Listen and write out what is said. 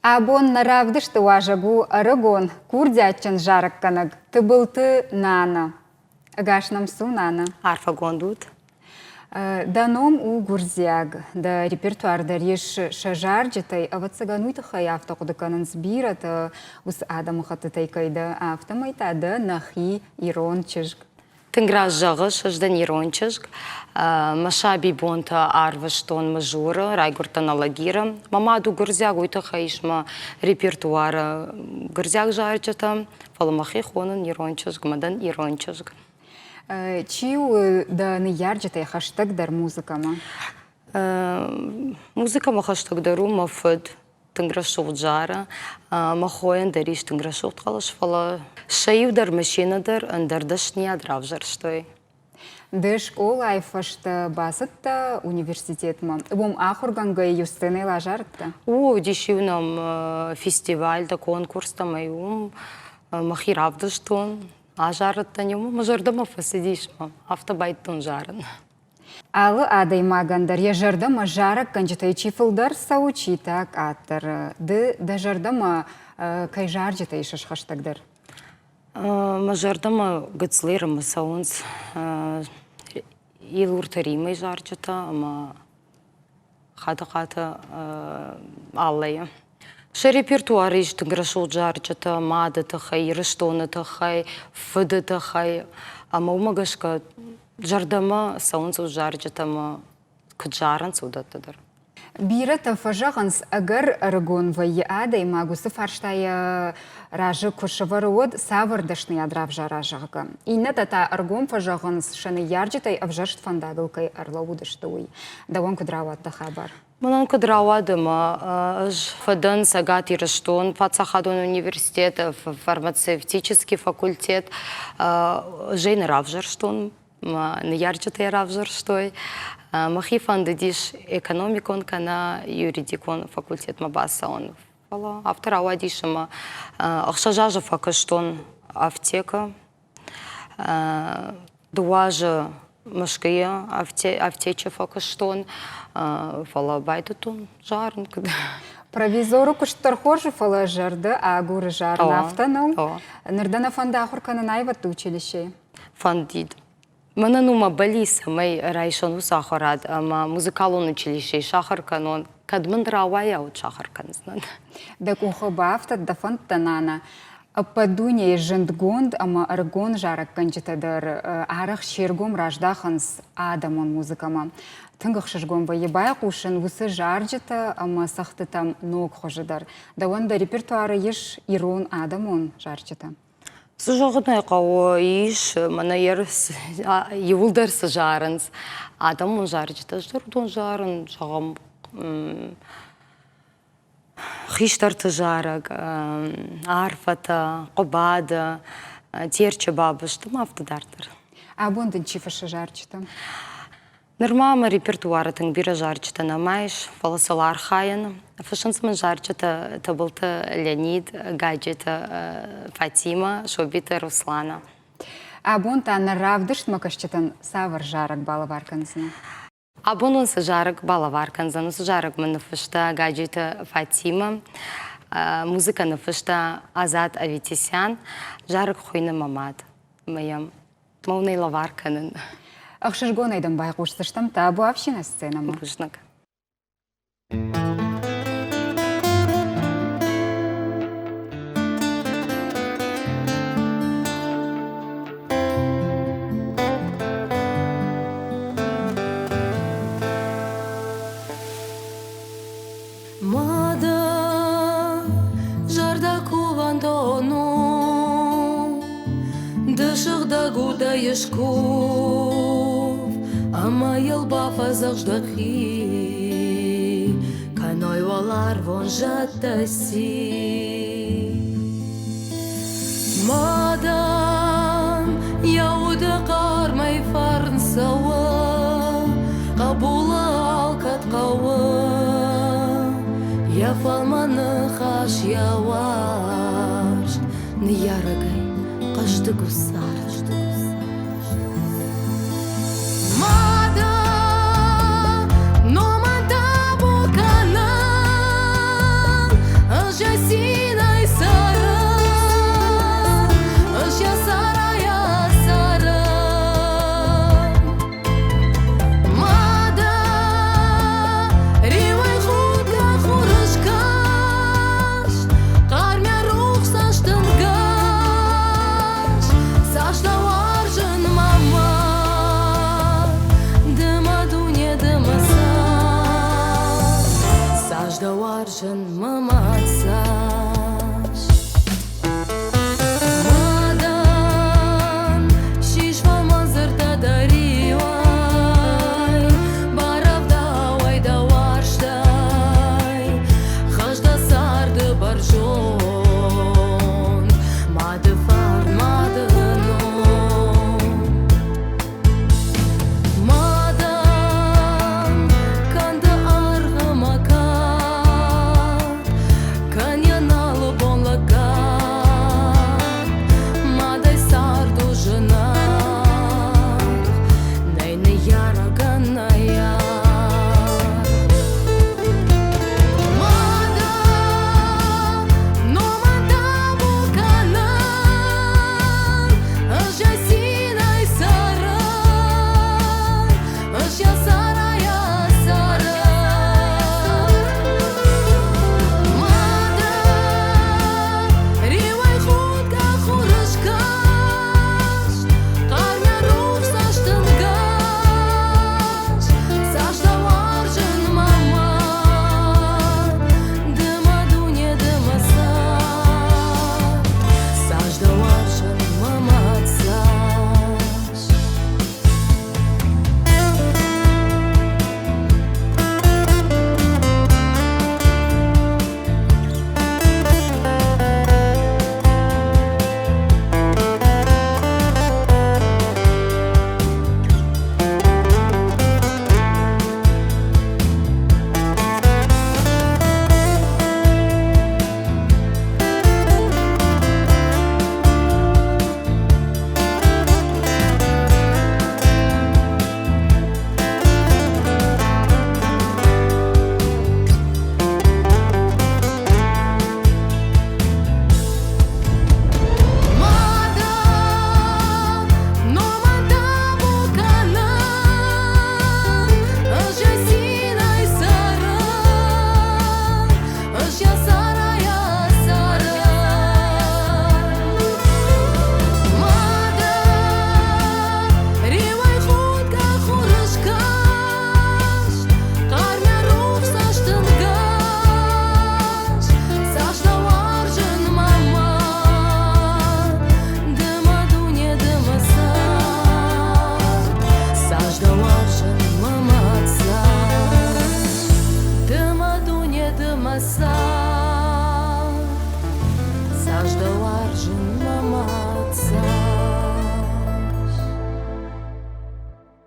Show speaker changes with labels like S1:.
S1: Абон наравдышты важагу арагон, курдячын жарыкканыг, тыбылты нана. Гашнам су нана.
S2: Арфа гондут.
S1: Даном у гурзяг, да репертуардар еш шажарджетай, а вот сагануйтыхай автоқудыканын сбират, ус адамыхаты тайкайда автомайтады нахи ирончыжг.
S2: Тынгра жағыш, аждан ирончыжг. Машаби бонта арваштон мажура, райгуртан алагира. Мамаду гурзяг уйтыхай ишма репертуара гурзяг жарджета, фаламахи хонын ирончыжг, мадан ирончыжг.
S1: Чиу да не ярджетай хаштаг дар музыкама?
S2: Музыкама хаштаг дару мафыд. Тынграшов джара, махоен дариш тынграшов тхалаш фала. Шаив дар машинадар, андардашни адравжар штой.
S1: Дэш олай фашта басытта университетма. Бом ахурганга юстыны лажарытта?
S2: О, дешивнам фестивальда, конкурста майум, махиравдаштон. Ажарытта нему мажардама фасидишма, автобайттон жарын.
S1: Алы адай магандар, я жардама жарак канчатай чифылдар саучитак аттар. Да жардама кай жарджатай шашхаштагдар?
S2: Мажардама гыцлерам саунс илуртаримай жарджата, ама хата аллая. Ша репертуары иштің грашол жарджата, мады тахай, рыштоны тахай, фыды тахай, ама умагашка жардама саунсу жарджатама кджаран судаттадар.
S1: Бирата фажаганс агар арагон вай адай магусы фарштая ражы кушаварод савардашны адравжа ражага. Инна тата аргон фажаганс шаны ярджатай авжашт фандагылкай арлаудыштуй. Даван кудраватта хабар.
S2: Манан кадравадыма, фадан сагати раштон, пацахадон университет, фармацевтический факультет, жейна равжарштон, не ярджатай равжарштой, махи фандадиш экономикон кана юридикон факультет мабаса он. Автора вадишама, ахшажажа факаштон аптека, дуажа машкия аптеча факаштон, фала байтатон жарн.
S1: Провизору куштар хоржу фала жарды, а гуры жарн автоном. Нырдана фанда ахуркана найват училище.
S2: Фандид. Мананума балиса май райшон усахарад, ама музыкалон училище шахар канон. Кадмандравая от шахар канзнан.
S1: Да кухо бафтат да фантанана. Падуня жендгонд, ама аргон жарак канчатадар арах шергом раждаханс адамон музыкама. Тынгах шашгом ваебай кушен вусы жарджета, ама сахты там ног хожадар. Да онда репертуары еш ирон адамон жарджета.
S2: Сужағыдай қауы иш, мана евулдар сажарынс. Адамон жарджета, ждырдон жарын, жағам хиштарты жарак, арфата, қобада, терче бабыштым автодартыр.
S1: Абондын чифашы жарджета?
S2: Нормама репертуары тың бира жарджета намайш, фаласалар хайын. Фашынсымын жарджета табылты Леонид, гаджета Фатима, шобита Руслана.
S1: Абонта наравдышт макашчетан савар жарак балаварканзна?
S2: Абонун жарак балаварканзна, жарак мы нафышта гаджета Фатима, музыка нафышта Азат Аветисян, жарак хуйна мамад, моям мауный лаварканын.
S1: Ахшыргон айдан байқуштыштам табу община сценама.
S2: Бужнак.
S3: Мада жарда кувандону дышыгда гуда ешку Ама елба фазаждахи, каной валар вон жатаси. Мадан яуда кармай фарн сава, кабула алкат кава, я фалманы хаш яваш, не ярагай кашты гусар. важен мамацаш. Мадан шишва манзырта даривай, баравда ойда варштай, хажда сарды баржон, мады фар мады нон. Мадан канды арғымака, каньяналы бонлака, мадай сарду жынақ, нәйні яраган аяр. Мадан номада бұлқанан, ұжасин ай сарын, ұжасар ая сарын. Мадан ривай хутка хурышкаш, қармя рух саштынгаш, сашта варжын мама, дыма дуне дымаса, сажда варжын мамацаш. Мадан номада бұлқанан, ұжасин ай сарын, ұжасар ая сарын. Мадан ривай хутка хурышкаш, қармя рух саштынгаш, сашта варжын мама, дыма дуне дымаса, сажда варжын мамацаш. Дыма дуне дымаса, сажда варжын мамацаш.